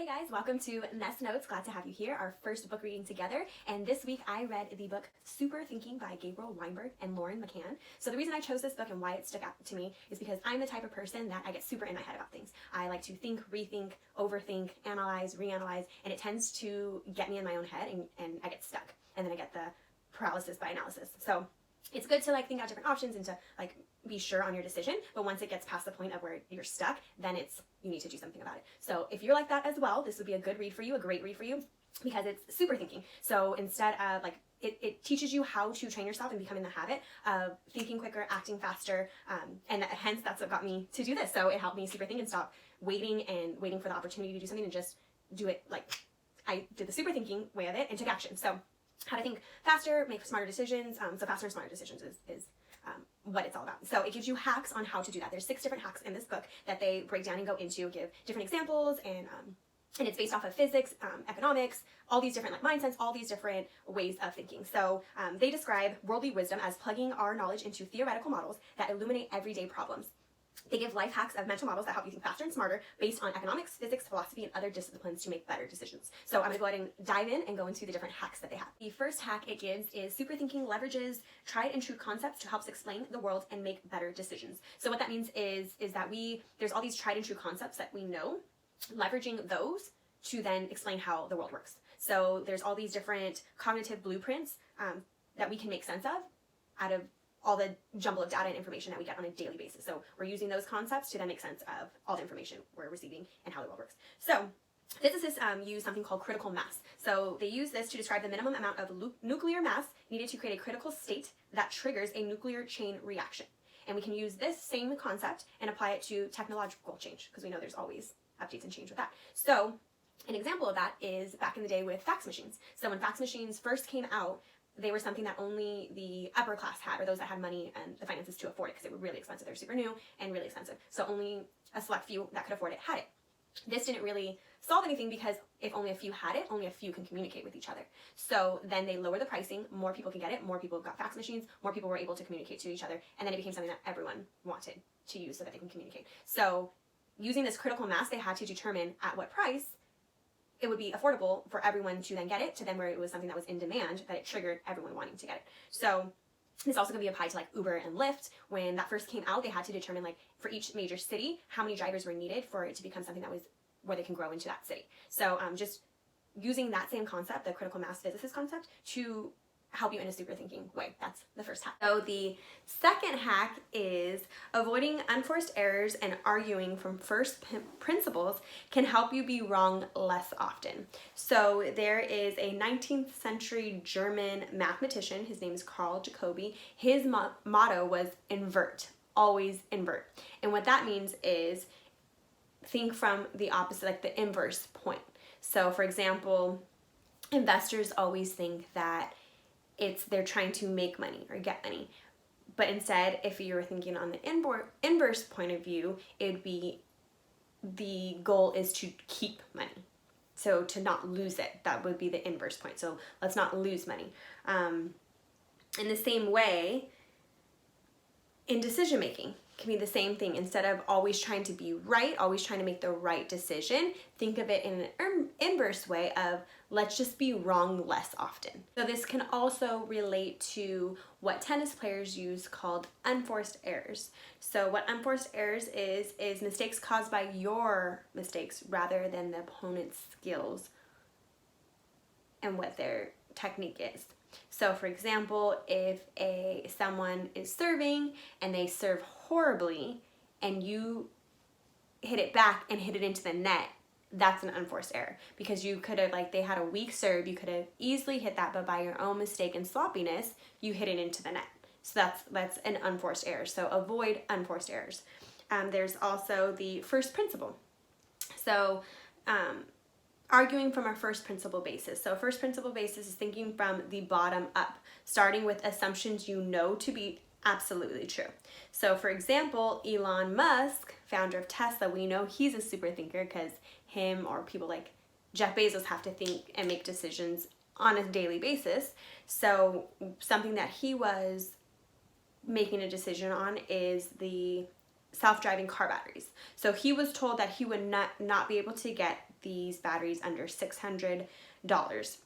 Hey guys, welcome to Ness Notes. Glad to have you here, our first book reading together. And this week I read the book Super Thinking by Gabriel, Weinberg, and Mccan. So the reason I chose this book and why it stuck out to me is because I'm the type of person that I get super in my head about things. I like to think, rethink, overthink, analyze, reanalyze, and it tends to get me in my own head and I get stuck. And then I get the paralysis by analysis. So it's good to think out different options and to be sure on your decision, but once it gets past the point of where you're stuck, then you need to do something about it. So if you're like that as well, this would be a good read for you, a great read for you, because it's super thinking. So instead of it teaches you how to train yourself and become in the habit of thinking quicker, acting faster, and hence that's what got me to do this. So it helped me super think and stop waiting for the opportunity to do something and just do it. I did the super thinking way of it and took action. So how to think faster, make smarter decisions. So faster and smarter decisions is what it's all about. So it gives you hacks on how to do that. There's 6 different hacks in this book that they break down and go into, give different examples, and it's based off of physics, economics, all these different mindsets, all these different ways of thinking. So they describe worldly wisdom as plugging our knowledge into theoretical models that illuminate everyday problems. They give life hacks of mental models that help you think faster and smarter based on economics, physics, philosophy, and other disciplines to make better decisions. So I'm going to go ahead and dive in and go into the different hacks that they have. The first hack it gives is super thinking leverages tried and true concepts to help explain the world and make better decisions. So what that means is that there's all these tried and true concepts that we know, leveraging those to then explain how the world works. So there's all these different cognitive blueprints that we can make sense of out of all the jumble of data and information that we get on a daily basis. So we're using those concepts to then make sense of all the information we're receiving and how the world works. So physicists use something called critical mass. So they use this to describe the minimum amount of nuclear mass needed to create a critical state that triggers a nuclear chain reaction. And we can use this same concept and apply it to technological change, because we know there's always updates and change with that. So an example of that is back in the day with fax machines. So when fax machines first came out, they were something that only the upper class had, or those that had money and the finances to afford it, because they were really expensive. They were super new and really expensive. So only a select few that could afford it had it. This didn't really solve anything, because if only a few had it, only a few can communicate with each other. So then they lowered the pricing, more people could get it, more people got fax machines, more people were able to communicate to each other, and then it became something that everyone wanted to use so that they can communicate. So using this critical mass, they had to determine at what price it would be affordable for everyone to then get it, to then where it was something that was in demand, that it triggered everyone wanting to get it. So this also going to be applied to Uber and Lyft. When that first came out, they had to determine for each major city how many drivers were needed for it to become something that was where they can grow into that city. So just using that same concept, the critical mass physicist concept, to help you in a super thinking way. That's the first hack. So the second hack is avoiding unforced errors and arguing from first principles can help you be wrong less often. So there is a 19th century German mathematician. His name is Carl Jacobi. His motto was invert, always invert. And what that means is think from the opposite, the inverse point. So for example, investors always think that they're trying to make money or get money. But instead, if you're thinking on the inverse point of view, it'd be the goal is to keep money. So to not lose it, that would be the inverse point. So let's not lose money. In the same way, in decision making, can be the same thing. Instead of always trying to be right, always trying to make the right decision, think of it in an inverse way of let's just be wrong less often. So this can also relate to what tennis players use called unforced errors. So what unforced errors is mistakes caused by your mistakes rather than the opponent's skills and what their technique is. So for example, if someone is serving and they serve horribly and you hit it back and hit it into the net, that's an unforced error, because you could have, they had a weak serve, you could have easily hit that, but by your own mistake and sloppiness, you hit it into the net. So that's an unforced error. So avoid unforced errors. There's also the first principle. So arguing from a first principle basis. So first principle basis is thinking from the bottom up, starting with assumptions you know to be absolutely true. So for example, Elon Musk, founder of Tesla, we know he's a super thinker because him or people like Jeff Bezos have to think and make decisions on a daily basis. So something that he was making a decision on is the self-driving car batteries. So he was told that he would not be able to get these batteries under $600.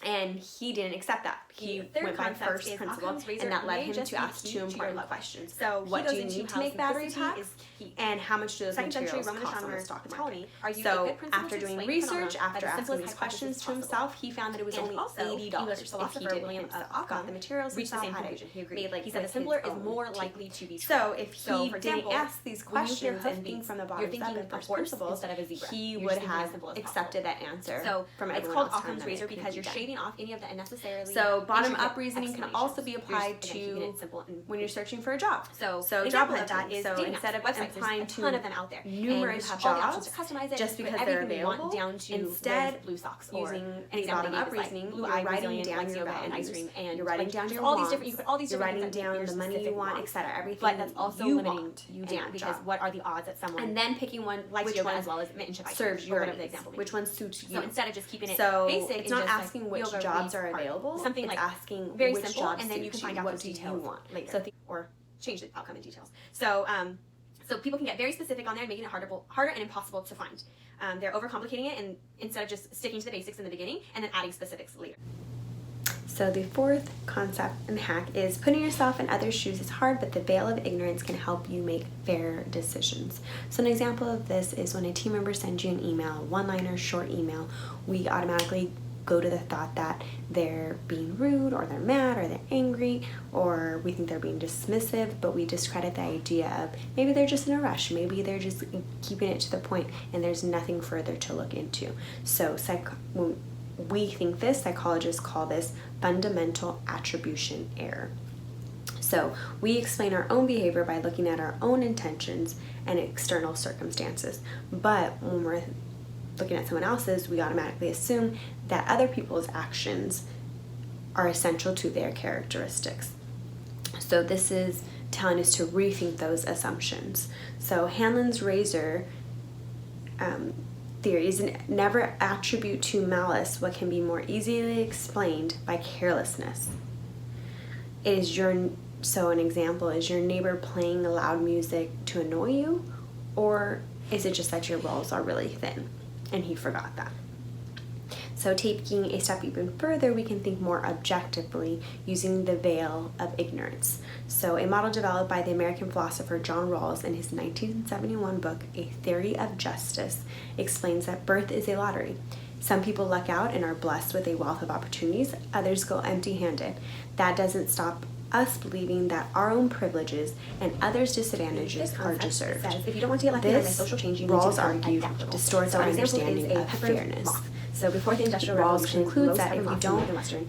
And he didn't accept that. He went by first principle, and that led him to ask two important questions. So, what do you need to make battery packs? And how much do those materials cost on the stock market? So, after doing research, after asking these questions to himself, he found that it was only $80 if he did it himself. Got the materials himself, had it made. He said the simpler is more likely to be. So, if he didn't ask these questions and think from the bottom up and first principles, he would have accepted that answer. So, it's called Occam's razor because you're shaving off any of the unnecessarily. So bottom up reasoning can also be applied to when you're searching for a job. So job hunting. So instead of applying to a ton of them out there, numerous jobs, just because they're available, down to instead blue socks using any bottom up reasoning, you're writing down your values, ice cream, and you're writing down your wants. You put all these different you're writing down the money you want, etc. Everything, but that's also limiting you down because what are the odds that someone and then picking one which one as well as serves your needs, which one suits you. So instead of just keeping it basic, it's not asking which jobs are available. Something like asking very which simple, and then you can find out what details you want later. So or change the outcome in details. So so people can get very specific on there and making it harder and impossible to find. They're overcomplicating it, and instead of just sticking to the basics in the beginning and then adding specifics later. So the fourth concept and hack is putting yourself in others' shoes is hard, but the veil of ignorance can help you make fair decisions. So an example of this is when a team member sends you an email, a one-liner short email, we automatically go to the thought that they're being rude or they're mad or they're angry or we think they're being dismissive, but we discredit the idea of maybe they're just in a rush, maybe they're just keeping it to the point and there's nothing further to look into. So when we think this, psychologists call this fundamental attribution error. So we explain our own behavior by looking at our own intentions and external circumstances, but when we're looking at someone else's, we automatically assume that other people's actions are essential to their characteristics. So this is telling us to rethink those assumptions. So Hanlon's razor theory is never attribute to malice what can be more easily explained by carelessness. It is so an example is your neighbor playing loud music to annoy you, or is it just that your walls are really thin and he forgot that? So taking a step even further, we can think more objectively using the veil of ignorance. So a model developed by the American philosopher John Rawls in his 1971 book, A Theory of Justice, explains that birth is a lottery. Some people luck out and are blessed with a wealth of opportunities, others go empty-handed. That doesn't stop us believing that our own privileges and others' disadvantages are deserved. If you don't want to get left behind by social change, you Rawls argued distorts our understanding of fairness. So before the Industrial Revolution, concludes that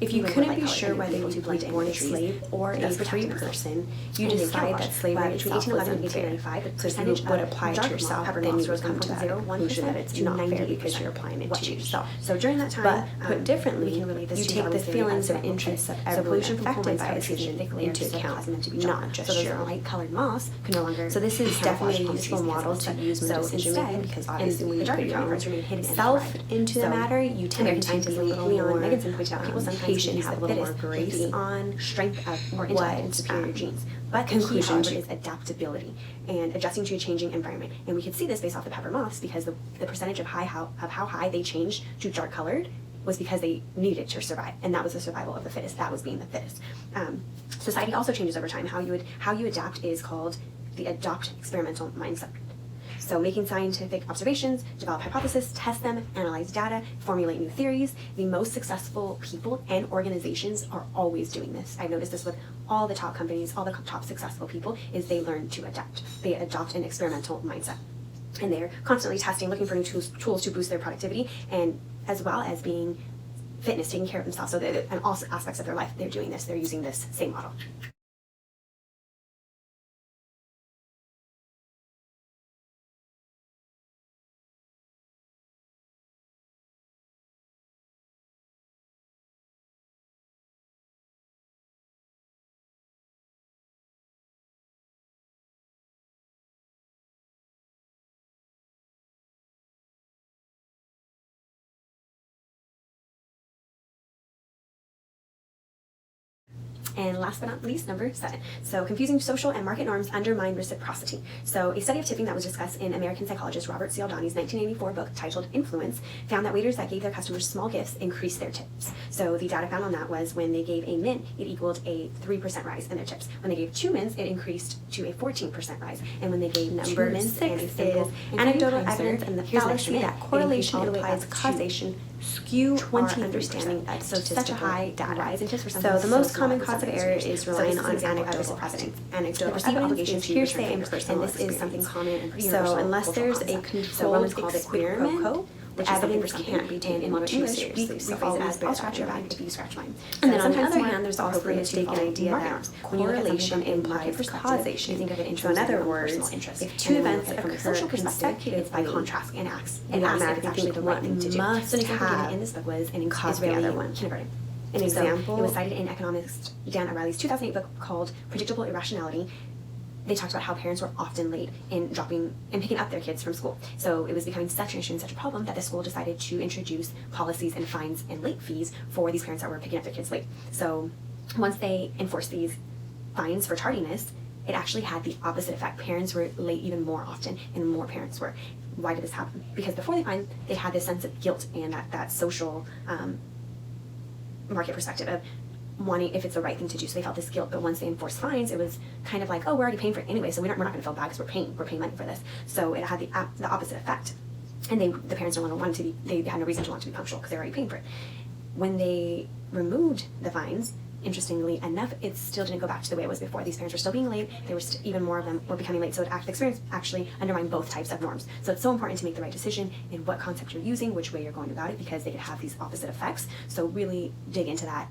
if you couldn't be sure whether you were born a slave or a free person, you decide that slavery between 1811 and 1895, the percentage would apply to yourself, then you would come to that conclusion that it's not fair because you're applying it to yourself. So during that time, but put differently, you take the feelings and interests of everyone affected by a decision into account, not just your own. Light-colored moss can no longer. So this is definitely a useful model to use when decision making because obviously when you put your own self into the matter, you tend to be a little more patient, have a little more grace on strength of or what superior genes. But conclusion is adaptability and adjusting to a changing environment. And we can see this based off the pepper moths because the percentage of how high they changed to dark colored was because they needed to survive, and that was the survival of the fittest. That was being the fittest. Society also changes over time. How you adapt is called the adopt experimental mindset. So making scientific observations, develop hypotheses, test them, analyze data, formulate new theories. The most successful people and organizations are always doing this. I've noticed this with all the top companies, all the top successful people, is they learn to adapt. They adopt an experimental mindset. And they're constantly testing, looking for new tools to boost their productivity, and as well as being fitness, taking care of themselves. So in all aspects of their life, they're doing this. They're using this same model. And last but not least, number 7. So confusing social and market norms undermine reciprocity. So a study of tipping that was discussed in American psychologist Robert Cialdini's 1984 book titled Influence found that waiters that gave their customers small gifts increased their tips. So the data found on that was when they gave a mint, it equaled a 3% rise in their tips. When they gave 2 mints, it increased to a 14% rise. And when they gave number 6 and a simple anecdotal evidence and the fallacy that correlation implies causation skew 20 understanding of such a high rise in tips. So the most common cause of error is relying on anecdotal evidence. Anecdotal evidence is hearsay and personal and this is something common and pretty So unless there's a controlled experiment, the evidence can't be taken too seriously. So always I'll scratch your back if you scratch mine. And then on the other hand, there's also the mistaken idea that correlation implies causation. So in other words, if two events occur consecutively, by contrast and acts. And automatically actually the right thing to do. must So an example have given in this book was an caused Israeli the other one. kindergarten. An example. So it was cited in economist Dan Ariely's 2008 book called Predictable Irrationality. They talked about how parents were often late in dropping and picking up their kids from school. So it was becoming such an issue and such a problem that the school decided to introduce policies and fines and late fees for these parents that were picking up their kids late. So once they enforced these fines for tardiness, it actually had the opposite effect. Parents were late even more often and more parents were. Why did this happen? Because before they fined, they had this sense of guilt and that social market perspective of wanting if it's the right thing to do, so they felt this guilt. But once they enforced fines, it was kind of like, oh, we're already paying for it anyway, so we're not going to feel bad because we're paying money for this. So it had the opposite effect, and the parents no longer wanted to be, they had no reason to want to be punctual because they're already paying for it. When they removed the fines, interestingly enough, it still didn't go back to the way it was before. These parents were still being late. There were even more of them were becoming late. So the experience actually undermined both types of norms. So it's so important to make the right decision in what concept you're using, which way you're going about it, because they could have these opposite effects. So really dig into that.